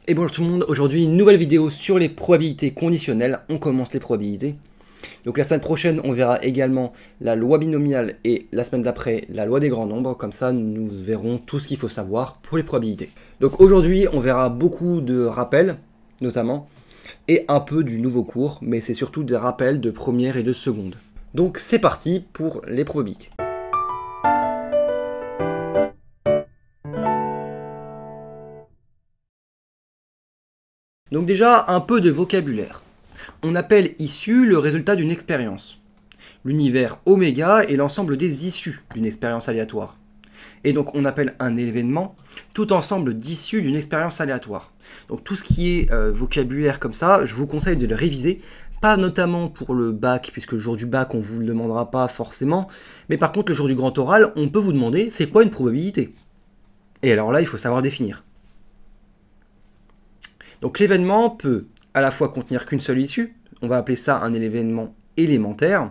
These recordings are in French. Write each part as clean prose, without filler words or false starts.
Et bonjour tout le monde, aujourd'hui une nouvelle vidéo sur les probabilités conditionnelles. On commence les probabilités. Donc la semaine prochaine on verra également la loi binomiale et la semaine d'après la loi des grands nombres. Comme ça nous verrons tout ce qu'il faut savoir pour les probabilités. Donc aujourd'hui on verra beaucoup de rappels notamment et un peu du nouveau cours, mais c'est surtout des rappels de première et de seconde. Donc c'est parti pour les probabilités. Donc déjà, un peu de vocabulaire. On appelle issue le résultat d'une expérience. L'univers oméga est l'ensemble des issues d'une expérience aléatoire. Et donc on appelle un événement tout ensemble d'issues d'une expérience aléatoire. Donc tout ce qui est vocabulaire comme ça, je vous conseille de le réviser. Pas notamment pour le bac, puisque le jour du bac on ne vous le demandera pas forcément. Mais par contre le jour du grand oral, on peut vous demander c'est quoi une probabilité. Et alors là il faut savoir définir. Donc l'événement peut à la fois contenir qu'une seule issue, on va appeler ça un événement élémentaire.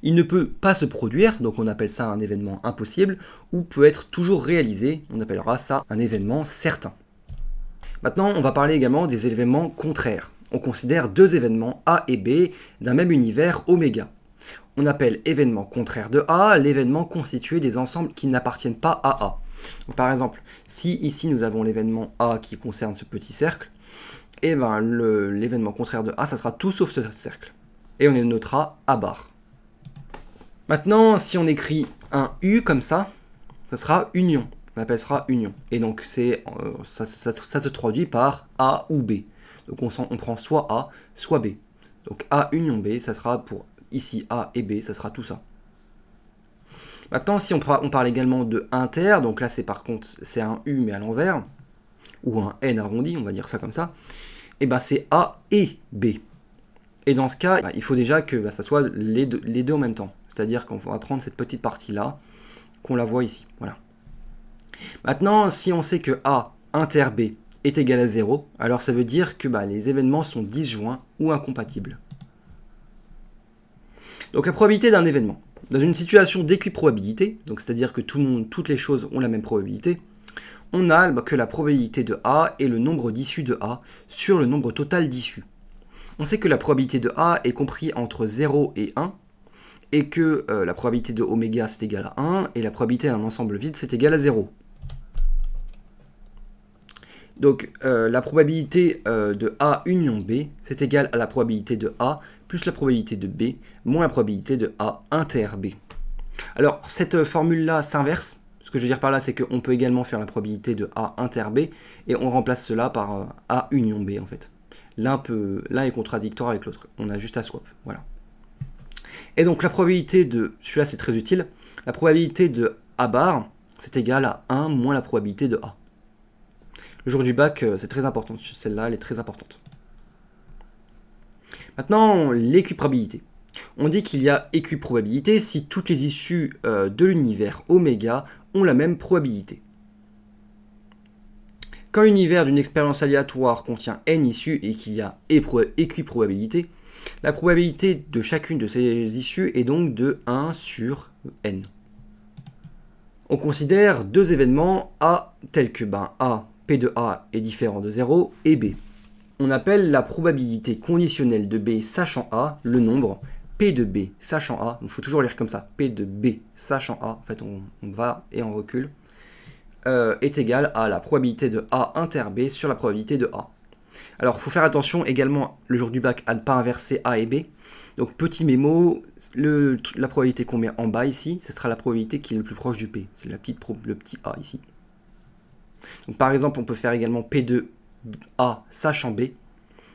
Il ne peut pas se produire, donc on appelle ça un événement impossible, ou peut être toujours réalisé, on appellera ça un événement certain. Maintenant, on va parler également des événements contraires. On considère deux événements A et B d'un même univers oméga. On appelle événement contraire de A l'événement constitué des ensembles qui n'appartiennent pas à A. Donc, par exemple, si ici nous avons l'événement A qui concerne ce petit cercle, et ben l'événement contraire de A, ça sera tout sauf ce cercle. Et on notera A bar. Maintenant, si on écrit un U comme ça sera union. On appellera union. Et donc ça se traduit par A ou B. Donc on prend soit A, soit B. Donc A union B, ça sera pour ici A et B, ça sera tout ça. Maintenant, si on parle également de inter, donc là c'est par contre c'est un U mais à l'envers, ou un N arrondi, on va dire ça comme ça, et ben c'est A et B. Et dans ce cas, il faut déjà que ça soit les deux en même temps. C'est-à-dire qu'on va prendre cette petite partie-là, qu'on la voit ici. Voilà. Maintenant, si on sait que A inter B est égal à 0, alors ça veut dire que les événements sont disjoints ou incompatibles. Donc la probabilité d'un événement. Dans une situation d'équiprobabilité, donc c'est-à-dire que toutes les choses ont la même probabilité, on a que la probabilité de A est le nombre d'issues de A sur le nombre total d'issues. On sait que la probabilité de A est comprise entre 0 et 1, et que la probabilité de oméga c'est égal à 1, et la probabilité d'un ensemble vide c'est égal à 0. Donc la probabilité de A union B c'est égal à la probabilité de A plus la probabilité de B moins la probabilité de A inter B. Alors cette formule-là s'inverse. Ce que je veux dire par là, c'est qu'on peut également faire la probabilité de A inter B, et on remplace cela par A union B en fait. L'un est contradictoire avec l'autre, on a juste à swap, voilà. Et donc la probabilité de, celui-là c'est très utile, la probabilité de A bar, c'est égal à 1 moins la probabilité de A. Le jour du bac, c'est très important, celle-là elle est très importante. Maintenant, l'équiprobabilité. On dit qu'il y a équiprobabilité si toutes les issues de l'univers oméga ont la même probabilité. Quand l'univers d'une expérience aléatoire contient n issues et qu'il y a équiprobabilité, la probabilité de chacune de ces issues est donc de 1 sur n. On considère deux événements A tels que A, P de A est différent de 0 et B. On appelle la probabilité conditionnelle de B sachant A le nombre P de B sachant A, il faut toujours lire comme ça, P de B sachant A, en fait on va et on recule, est égal à la probabilité de A inter B sur la probabilité de A. Alors il faut faire attention également le jour du bac à ne pas inverser A et B. Donc petit mémo, la probabilité qu'on met en bas ici, ce sera la probabilité qui est le plus proche du P, c'est le petit A ici. Donc par exemple on peut faire également P de A sachant B.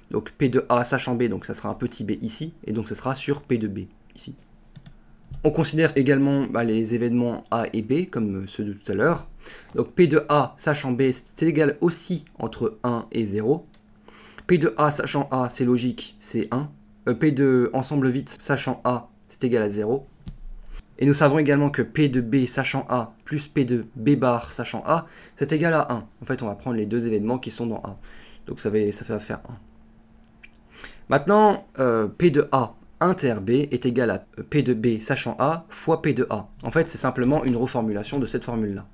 Donc P de A sachant B, donc ça sera un petit b ici, et donc ça sera sur P de B ici. On considère également les événements A et B, comme ceux de tout à l'heure. Donc P de A sachant B, c'est égal aussi entre 1 et 0. P de A sachant A, c'est logique, c'est 1. P de ensemble vide sachant A, c'est égal à 0. Et nous savons également que P de B sachant A plus P de B bar sachant A, c'est égal à 1. En fait, on va prendre les deux événements qui sont dans A. Donc ça va faire 1. Maintenant, P de A inter B est égal à P de B sachant A fois P de A. En fait, c'est simplement une reformulation de cette formule-là.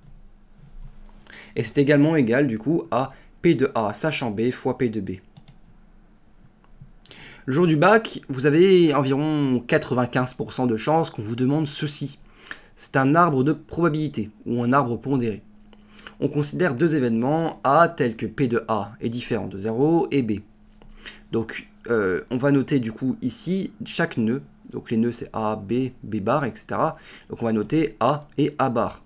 Et c'est également égal, du coup, à P de A sachant B fois P de B. Le jour du bac, vous avez environ 95% de chances qu'on vous demande ceci. C'est un arbre de probabilité, ou un arbre pondéré. On considère deux événements A tels que P de A est différent de 0 et B. Donc on va noter du coup ici chaque nœud. Donc les nœuds c'est A, B, B bar, etc. Donc on va noter A et A bar.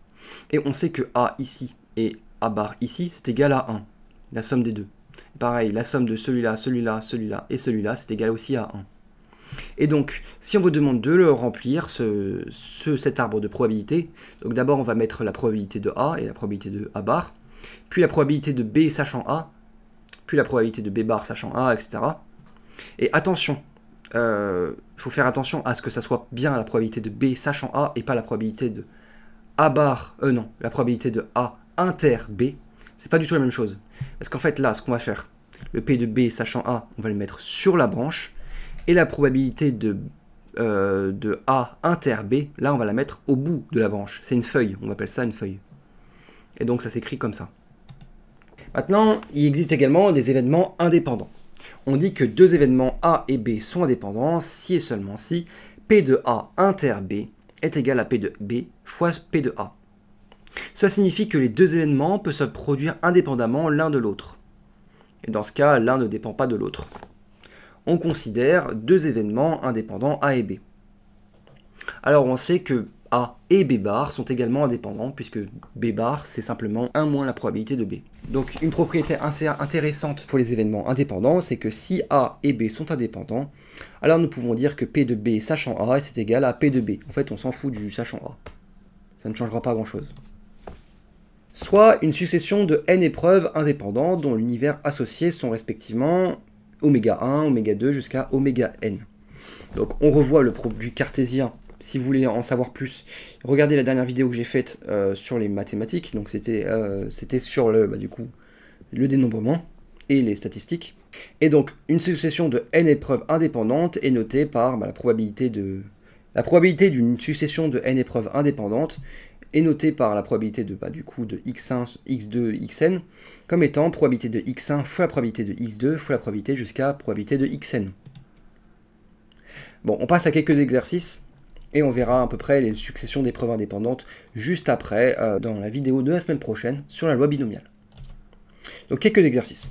Et on sait que A ici et A bar ici c'est égal à 1. La somme des deux. Pareil, la somme de celui-là, celui-là, celui-là et celui-là, c'est égal aussi à 1. Et donc, si on vous demande de le remplir, cet arbre de probabilité, donc d'abord on va mettre la probabilité de A et la probabilité de A bar, puis la probabilité de B sachant A, puis la probabilité de B bar sachant A, etc. Et attention, faut faire attention à ce que ça soit bien la probabilité de B sachant A et pas la probabilité de A bar, non, la probabilité de A inter B. C'est pas du tout la même chose. Parce qu'en fait, là, ce qu'on va faire, le P de B sachant A, on va le mettre sur la branche. Et la probabilité de A inter B, là, on va la mettre au bout de la branche. C'est une feuille, on appelle ça une feuille. Et donc, ça s'écrit comme ça. Maintenant, il existe également des événements indépendants. On dit que deux événements A et B sont indépendants si et seulement si P de A inter B est égal à P de B fois P de A. Cela signifie que les deux événements peuvent se produire indépendamment l'un de l'autre. Et dans ce cas, l'un ne dépend pas de l'autre. On considère deux événements indépendants A et B. Alors on sait que A et B bar sont également indépendants, puisque B bar c'est simplement 1 moins la probabilité de B. Donc une propriété assez intéressante pour les événements indépendants, c'est que si A et B sont indépendants, alors nous pouvons dire que P de B sachant A c'est égal à P de B. En fait on s'en fout du sachant A. Ça ne changera pas grand chose. Soit une succession de n épreuves indépendantes dont l'univers associé sont respectivement oméga 1, oméga 2 jusqu'à oméga n. Donc on revoit le produit cartésien. Si vous voulez en savoir plus, regardez la dernière vidéo que j'ai faite sur les mathématiques. Donc c'était sur le dénombrement et les statistiques. Et donc une succession de n épreuves indépendantes est notée par la probabilité d'une succession de n épreuves indépendantes est notée par la probabilité de x1, x2, xn comme étant probabilité de x1 fois la probabilité de x2 fois la probabilité jusqu'à probabilité de xn. Bon, on passe à quelques exercices et on verra à peu près les successions d'épreuves indépendantes juste après dans la vidéo de la semaine prochaine sur la loi binomiale. Donc quelques exercices.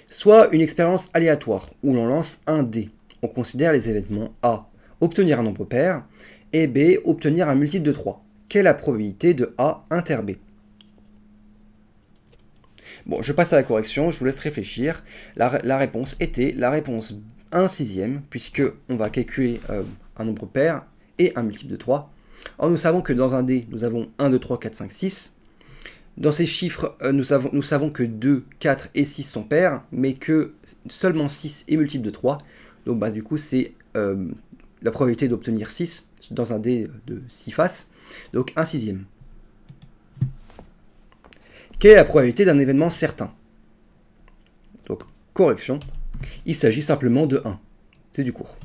Soit une expérience aléatoire où l'on lance un dé. On considère les événements A, obtenir un nombre pair, et B, obtenir un multiple de 3. Quelle est la probabilité de A inter B? Bon, je passe à la correction, je vous laisse réfléchir. La réponse était la réponse 1/6, puisque on va calculer un nombre pair et un multiple de 3. Or, nous savons que dans un dé, nous avons 1, 2, 3, 4, 5, 6. Dans ces chiffres, nous savons que 2, 4 et 6 sont pairs, mais que seulement 6 est multiple de 3. Donc, du coup, c'est la probabilité d'obtenir 6 dans un dé de 6 faces, donc 1/6. Quelle est la probabilité d'un événement certain? Donc, correction, il s'agit simplement de 1. C'est du court.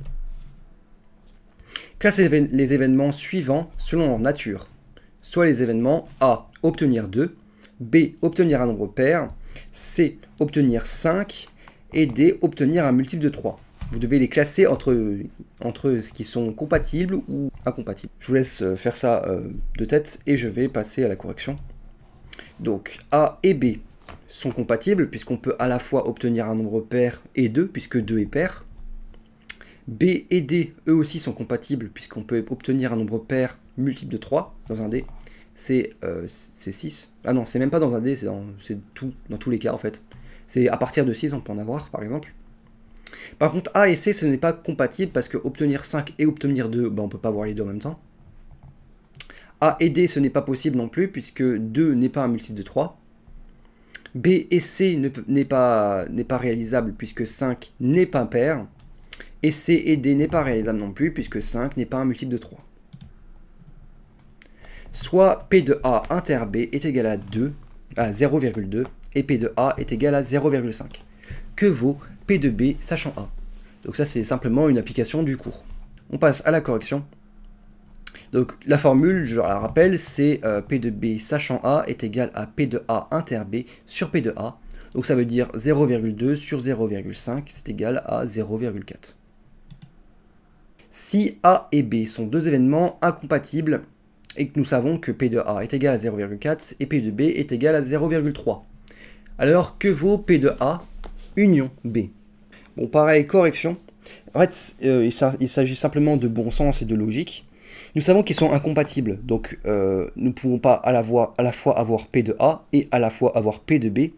Classe les événements suivants selon leur nature. Soit les événements A, obtenir 2, B, obtenir un nombre pair, C, obtenir 5, et D, obtenir un multiple de 3. Vous devez les classer entre ce qui sont compatibles ou incompatibles. Je vous laisse faire ça de tête et je vais passer à la correction. Donc A et B sont compatibles puisqu'on peut à la fois obtenir un nombre pair et 2 puisque 2 est pair. B et D eux aussi sont compatibles puisqu'on peut obtenir un nombre pair multiple de 3 dans un dé. C'est 6. Ah non, c'est même pas dans un dé, c'est dans tous les cas en fait. C'est à partir de 6 on peut en avoir par exemple. Par contre, A et C, ce n'est pas compatible parce que obtenir 5 et obtenir 2, on ne peut pas avoir les deux en même temps. A et D, ce n'est pas possible non plus puisque 2 n'est pas un multiple de 3. B et C n'est pas réalisable puisque 5 n'est pas pair. Et C et D n'est pas réalisable non plus puisque 5 n'est pas un multiple de 3. Soit P de A inter B est égal à 0,2 et P de A est égal à 0,5. Que vaut P de B sachant A? Donc ça c'est simplement une application du cours. On passe à la correction. Donc la formule, je la rappelle, c'est P de B sachant A est égal à P de A inter B sur P de A. Donc ça veut dire 0,2 sur 0,5, c'est égal à 0,4. Si A et B sont deux événements incompatibles, et que nous savons que P de A est égal à 0,4 et P de B est égal à 0,3, alors que vaut P de A union B? Bon, pareil, correction. En fait, il s'agit simplement de bon sens et de logique. Nous savons qu'ils sont incompatibles, donc nous ne pouvons pas à la fois avoir P de A et à la fois avoir P de B.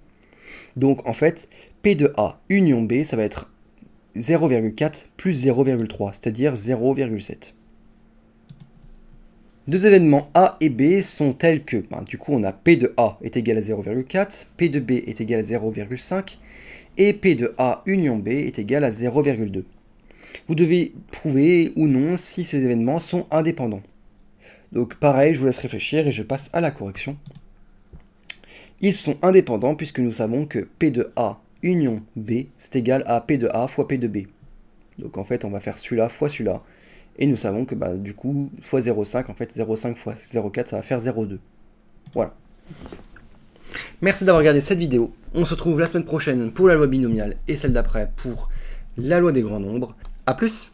Donc en fait, P de A union B, ça va être 0,4 plus 0,3, c'est-à-dire 0,7. Deux événements A et B sont tels que, du coup on a P de A est égal à 0,4, P de B est égal à 0,5, et P de A union B est égal à 0,2. Vous devez prouver ou non si ces événements sont indépendants. Donc pareil, je vous laisse réfléchir et je passe à la correction. Ils sont indépendants puisque nous savons que P de A union B, c'est égal à P de A fois P de B. Donc en fait, on va faire celui-là fois celui-là. Et nous savons que du coup, fois 0,5, en fait 0,5 fois 0,4, ça va faire 0,2. Voilà. Merci d'avoir regardé cette vidéo. On se retrouve la semaine prochaine pour la loi binomiale et celle d'après pour la loi des grands nombres. A plus!